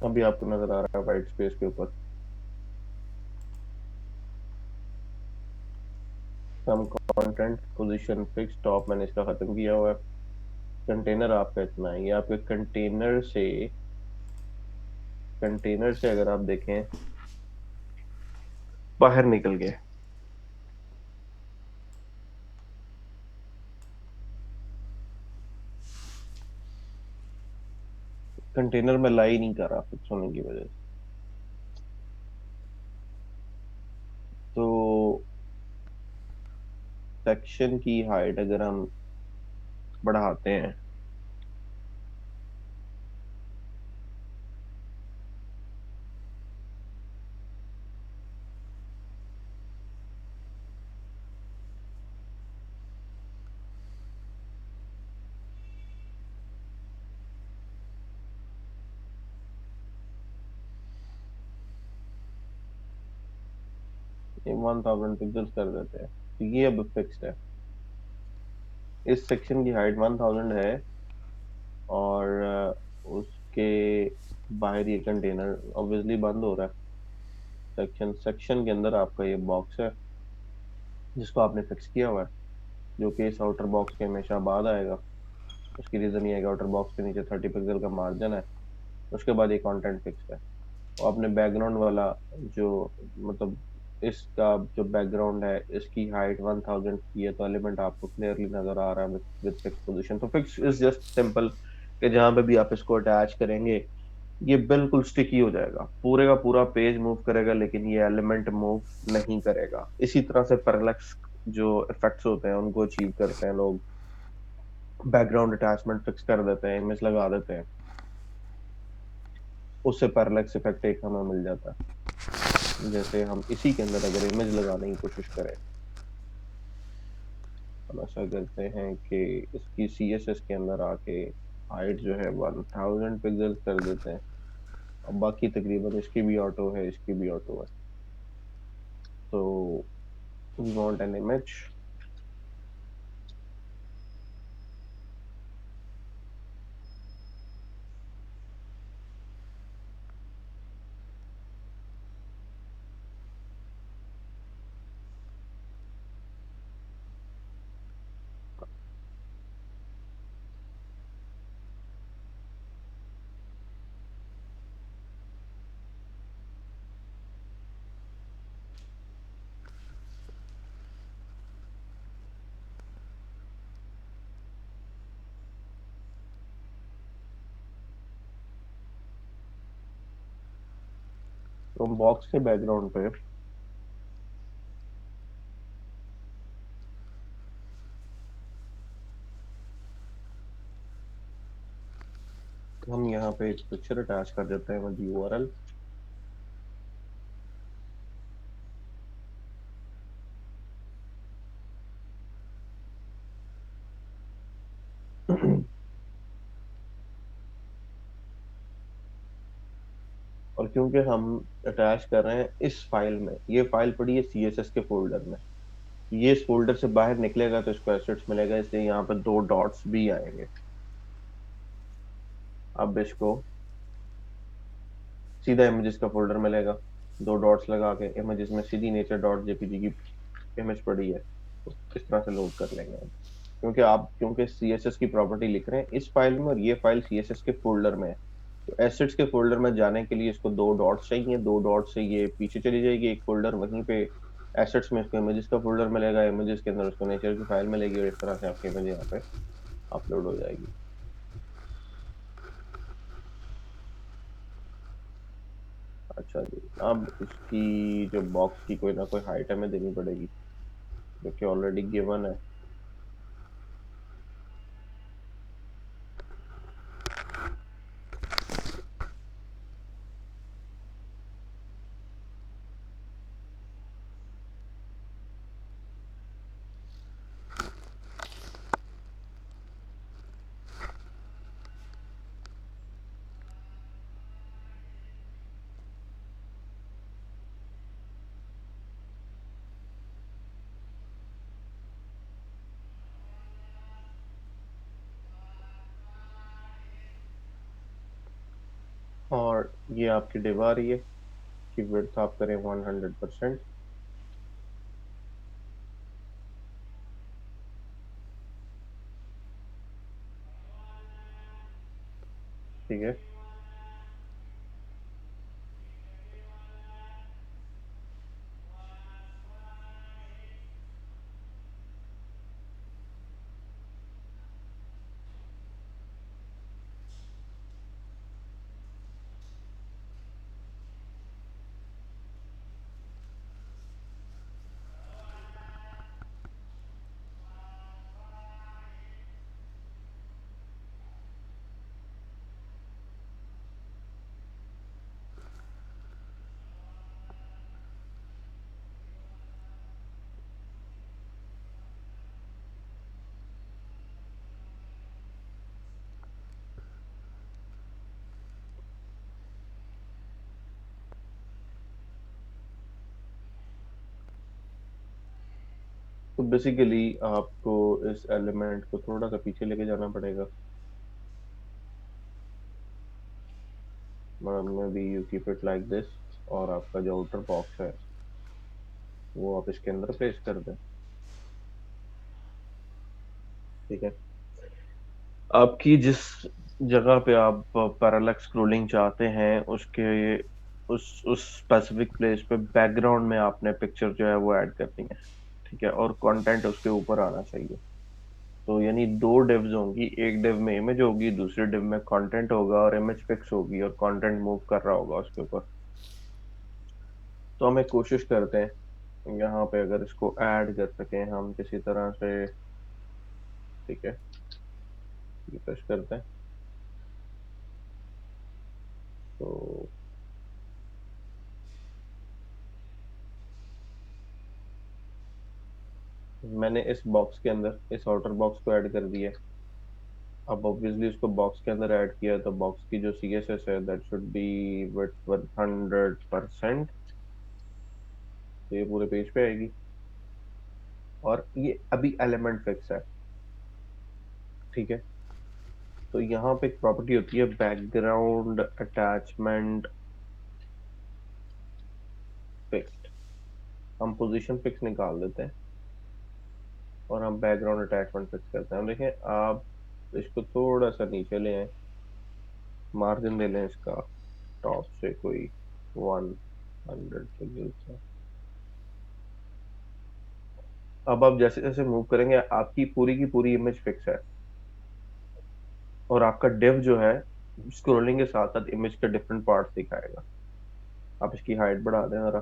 अभी आपको नजर आ रहा है वाइट स्पेस के ऊपर some content position fix top, मैंने इसका खत्म किया हुआ है। कंटेनर आपका इतना है, ये आपके कंटेनर से अगर आप देखें बाहर निकल गए। कंटेनर में ला ही नहीं कर रहा फिक्स होने की वजह से। तो सेक्शन की हाइट अगर हम बढ़ाते हैं, ये 1000 पिक्सल्स कर देते हैं, तो ये अब फिक्स्ड है। इस सेक्शन की हाइट 1000 है, और उसके बाहर ये कंटेनर ऑब्वियसली बंद हो रहा है। सेक्शन के अंदर आपका ये बॉक्स है जिसको आपने फिक्स किया हुआ है, जो कि इस आउटर बॉक्स के हमेशा बाद आएगा। उसकी रीजन ये है कि आउटर बॉक्स के नीचे 30 पिक्सल का मार्जिन है। उसके बाद ये कंटेंट फिक्स है। और आपने बैकग्राउंड वाला जो, मतलब इसका जो बैकग्राउंड है इसकी हाइट 1000 की है, तो एलिमेंट आपको क्लियरली नजर आ रहा है विद फिक्स पोजीशन। तो फिक्स इज जस्ट सिंपल कि जहां पे भी आप इसको अटैच करेंगे ये बिल्कुल स्टिकी हो जाएगा, पूरे का पूरा पेज मूव करेगा लेकिन ये एलिमेंट मूव नहीं करेगा। इसी तरह से पैरेलैक्स जो इफेक्ट्स होते हैं उनको अचीव करते हैं लोग। बैकग्राउंड अटैचमेंट फिक्स कर देते हैं, इमेज लगा देते हैं, उससे पैरेलैक्स इफेक्ट एक हमें मिल जाता है। जैसे हम इसी के अंदर अगर इमेज लगाने की कोशिश करें, हम ऐसा करते हैं कि इसकी CSS के अंदर आके हाइट जो है 1000 पिक्सल कर देते हैं। अब बाकी तकरीबन इसकी भी ऑटो है, इसकी भी ऑटो है। तो वी वांट एन इमेज। तो बॉक्स के बैकग्राउंड पे हम यहाँ पे एक पिक्चर अटैच कर देते हैं विद URL। और क्योंकि हम अटैच कर रहे हैं इस फाइल में, ये फाइल पड़ी है CSS के फोल्डर में, ये इस फोल्डर से बाहर निकलेगा तो इसको एसेट्स मिलेगा, इसलिए यहाँ पे दो डॉट्स भी आएंगे। अब इसको सीधा इमेजेस का फोल्डर मिलेगा, दो डॉट्स लगा के इमेजेस में सीधी नेचर डॉट जेपीजी की इमेज पड़ी है, तो इस तरह से लोड कर लेंगे हम। क्योंकि CSS की प्रॉपर्टी लिख रहे हैं इस फाइल में और ये फाइल CSS के फोल्डर में है, तो एसेट्स के फोल्डर में जाने के लिए इसको दो डॉट्स चाहिए। दो डॉट से ये पीछे चली जाएगी एक फोल्डर, वहीं पे एसेट्स में इसको इमेजेस का फोल्डर मिलेगा, इमेजेस के अंदर उसको नेचर की फाइल मिलेगी, और इस तरह से आपकी इमेज यहाँ पे अपलोड हो जाएगी। अच्छा जी, अब इसकी जो बॉक्स की कोई ना कोई हाइट हमें देनी पड़ेगी, जो कि ऑलरेडी गिवन है। और ये आपकी डिव आ रही है कि विड्थ आप करें 100%। ठीक है, तो बेसिकली आपको इस एलिमेंट को थोड़ा सा पीछे लेके जाना पड़ेगा। मतलब may be you keep it like this, और आपका जो आउटर बॉक्स है वो आप इसके अंदर प्लेस कर दें। ठीक है, आपकी जिस जगह पे आप पैरालेक्स स्क्रोलिंग चाहते हैं उसके उस स्पेसिफिक प्लेस पे बैकग्राउंड में आपने पिक्चर जो है वो ऐड करनी है। ठीक है, और कंटेंट उसके ऊपर आना चाहिए। तो यानी दो डिव्स होंगी, एक डिव में इमेज होगी, दूसरे डिव में कंटेंट होगा, और इमेज फिक्स होगी और कंटेंट मूव कर रहा होगा उसके ऊपर। तो हम एक कोशिश करते हैं यहाँ पे अगर इसको ऐड कर सकें हम किसी तरह से। ठीक है, रिफ्रेश करते हैं। तो मैंने इस बॉक्स के अंदर इस आउटर बॉक्स को ऐड कर दिया। अब ऑब्वियसली उसको बॉक्स के अंदर ऐड किया तो बॉक्स की जो सी एस एस है दैट शुड बी विथ 100%। तो ये पूरे पेज पे आएगी, और ये अभी एलिमेंट फिक्स है। ठीक है, तो यहाँ पे एक प्रॉपर्टी होती है बैकग्राउंड अटैचमेंट फिक्स्ड। हम पोजीशन फिक्स निकाल देते हैं और हम बैकग्राउंड अटैचमेंट फिक्स करते हैं। हम देखें, आप इसको थोड़ा सा नीचे ले आए, मार्जिन ले लें इसका टॉप से कोई 100 से। अब आप जैसे जैसे मूव करेंगे आपकी पूरी की पूरी इमेज फिक्स है, और आपका डिव जो है स्क्रोलिंग के साथ साथ इमेज के डिफरेंट पार्ट्स दिखाएगा। आप इसकी हाइट बढ़ा दें जरा,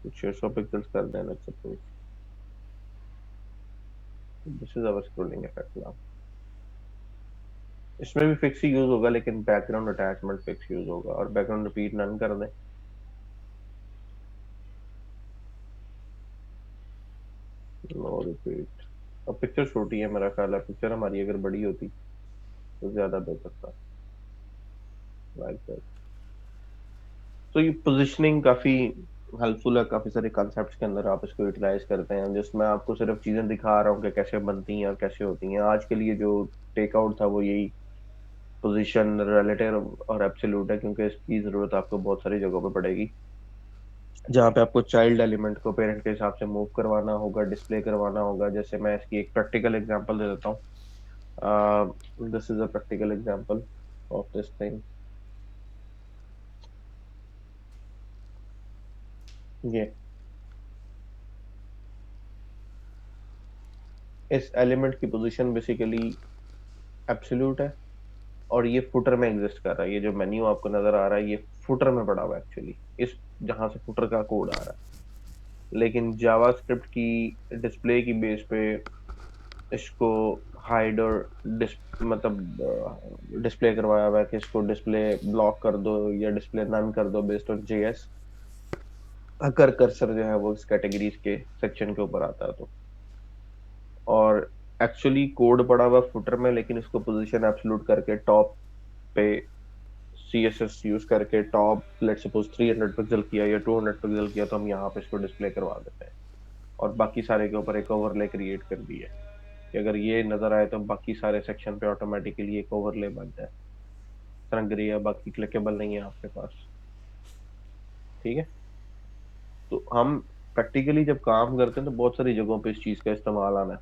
कुछ 600 पिक्सल्स कर दें let's suppose. This is our scrolling effect now. इसमें भी फिक्स ही यूज होगा, लेकिन बैकग्राउंड अटैचमेंट फिक्स यूज होगा, और बैकग्राउंड रिपीट नन कर दें। No repeat. अब पिक्चर छोटी है, मेरा ख्याल है पिक्चर हमारी अगर बड़ी होती तो ज्यादा बेहतर था। Like that. तो ये पोजिशनिंग काफी हेल्पफुल है, काफी सारे कॉन्सेप्ट्स के अंदर आप इसको यूटिलाइज करते हैं, जिसमें आपको सिर्फ चीजें दिखा रहा हूँ कि कैसे बनती हैं और कैसे होती हैं। आज के लिए जो टेक आउट था वो यही, पोजीशन रिलेटिव और एब्सोल्यूट है, क्योंकि इसकी जरूरत आपको बहुत सारी जगहों पे पड़ेगी, जहाँ पे आपको चाइल्ड एलिमेंट को पेरेंट के हिसाब से मूव करवाना होगा, डिस्प्ले करवाना होगा। जैसे मैं इसकी एक प्रैक्टिकल एग्जांपल दे देता हूँ। This is a practical example of this thing. ये इस एलिमेंट की पोजीशन बेसिकली एब्सोल्यूट है, और ये फुटर में एग्जिस्ट कर रहा है। ये जो मेन्यू आपको नजर आ रहा है ये फुटर में पड़ा हुआ है एक्चुअली, इस जहां से फुटर का कोड आ रहा है। लेकिन जावास्क्रिप्ट की डिस्प्ले की बेस पे इसको हाइड और मतलब डिस्प्ले करवाया हुआ है कि इसको डिस्प्ले ब्लॉक कर दो या डिस्प्ले नन कर दो बेस्ड ऑन जेएस, अगर कर्सर जो है वो इस कैटेगरीज के सेक्शन के ऊपर आता है तो। और एक्चुअली कोड पड़ा हुआ फुटर में, लेकिन इसको पोजीशन एब्सोल्यूट करके टॉप पे सी एस एस यूज करके टॉप लेट सपोज 300 पिक्सल किया या 200 पिक्सल किया, तो हम यहाँ पे इसको डिस्प्ले करवा देते हैं, और बाकी सारे के ऊपर एक ओवरले क्रिएट कर दिया कि अगर ये नजर आए तो बाकी सारे सेक्शन पे ऑटोमेटिकली एक ओवरले बन जाए। तरह ग्रे है, बाकी क्लिकेबल नहीं है आपके पास। ठीक है। तो हम प्रैक्टिकली जब काम करते हैं तो बहुत सारी जगहों पे इस चीज का इस्तेमाल आना है।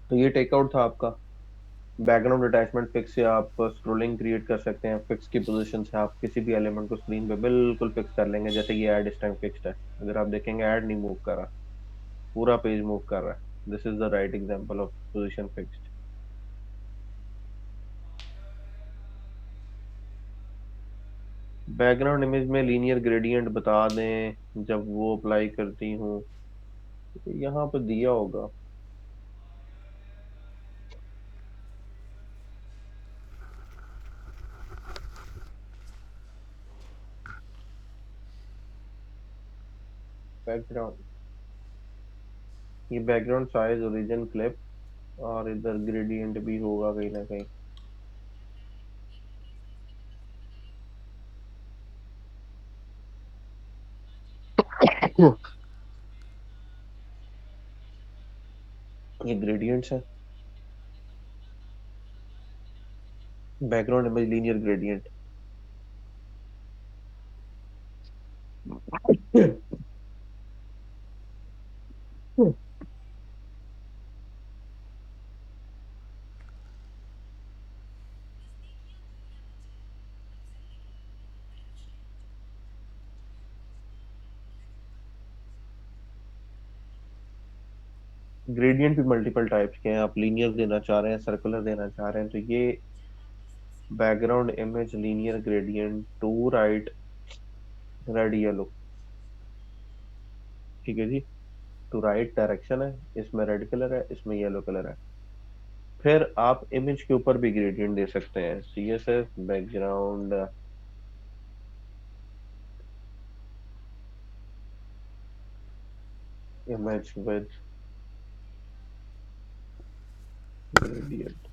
तो ये टेकआउट था आपका। बैकग्राउंड अटैचमेंट फिक्स से आप स्क्रोलिंग क्रिएट कर सकते हैं, फिक्स की पोजीशन से आप किसी भी एलिमेंट को स्क्रीन पे बिल्कुल फिक्स कर लेंगे। जैसे ये ऐड इस टाइम फिक्स्ड है, अगर आप देखेंगे ऐड नहीं मूव कर रहा, पूरा पेज मूव कर रहा है। This is the right example of position fixed. Background image में लीनियर ग्रेडियंट बता दें जब वो अप्लाई करती हूँ, तो यहाँ पे दिया होगा। बैकग्राउंड, ये बैकग्राउंड साइज ओरिजिन क्लिप, और इधर ग्रेडियंट भी होगा कहीं ना कहीं। ये ग्रेडियंट्स है, background image linear gradient. Gradient भी मल्टीपल टाइप्स के हैं, आप लीनियर देना चाह रहे हैं, सर्कुलर देना चाह रहे हैं, तो ये background image linear gradient to right red yellow. ठीक है जी। टू राइट डायरेक्शन है, इसमें रेड कलर है, इसमें येलो कलर है। फिर आप इमेज के ऊपर भी ग्रेडियंट दे सकते हैं, CSS background image with gradient.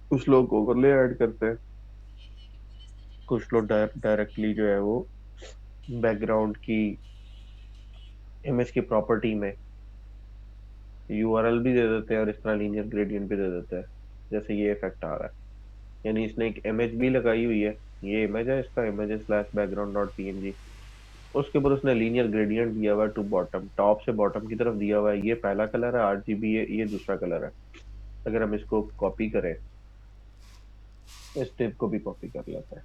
कुछ लोग ओवरले ऐड करते हैं, कुछ लोग डायरेक्टली जो है वो बैकग्राउंड की इमेज की प्रॉपर्टी में URL भी दे देते हैं और इस तरह लीनियर ग्रेडियंट भी दे देते हैं। जैसे ये इफेक्ट आ रहा है, यानी इसने एक इमेज भी लगाई हुई है, ये इमेज है, इसका image slash background dot PNG। उसके ऊपर उसने लीनियर ग्रेडियंट दिया हुआ है टू बॉटम, टॉप से बॉटम की तरफ दिया हुआ है। ये पहला कलर है RGB, ये दूसरा कलर है। अगर हम इसको कॉपी करें, इस टिप को भी कॉपी कर लेते हैं।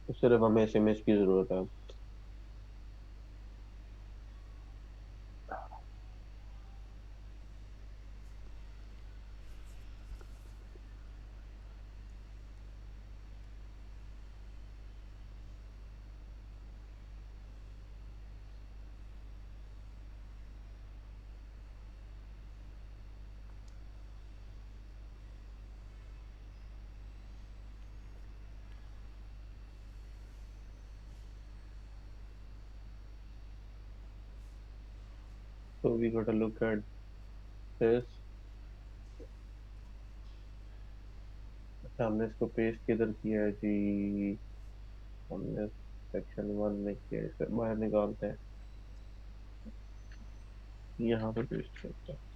तो सिर्फ हमें इस इमेज की जरूरत है। तो we got a look at this. अच्छा, हमने इसको पेस्ट किधर किया है जी? हमने सेक्शन 1 में किया है, इसे बाहर निकालते हैं, यहाँ पे पेस्ट करते हैं।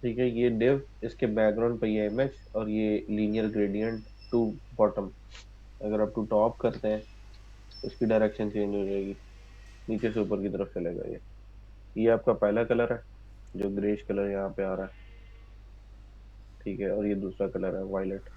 ठीक है, ये div, इसके बैकग्राउंड पे ये इमेज, और ये लीनियर ग्रेडियंट टू बॉटम। अगर आप टू टॉप करते हैं तो इसकी डायरेक्शन चेंज हो जाएगी, नीचे से ऊपर की तरफ चलेगा ये आपका पहला कलर है, जो ग्रेश कलर यहाँ पे आ रहा है। ठीक है, और ये दूसरा कलर है वायलेट।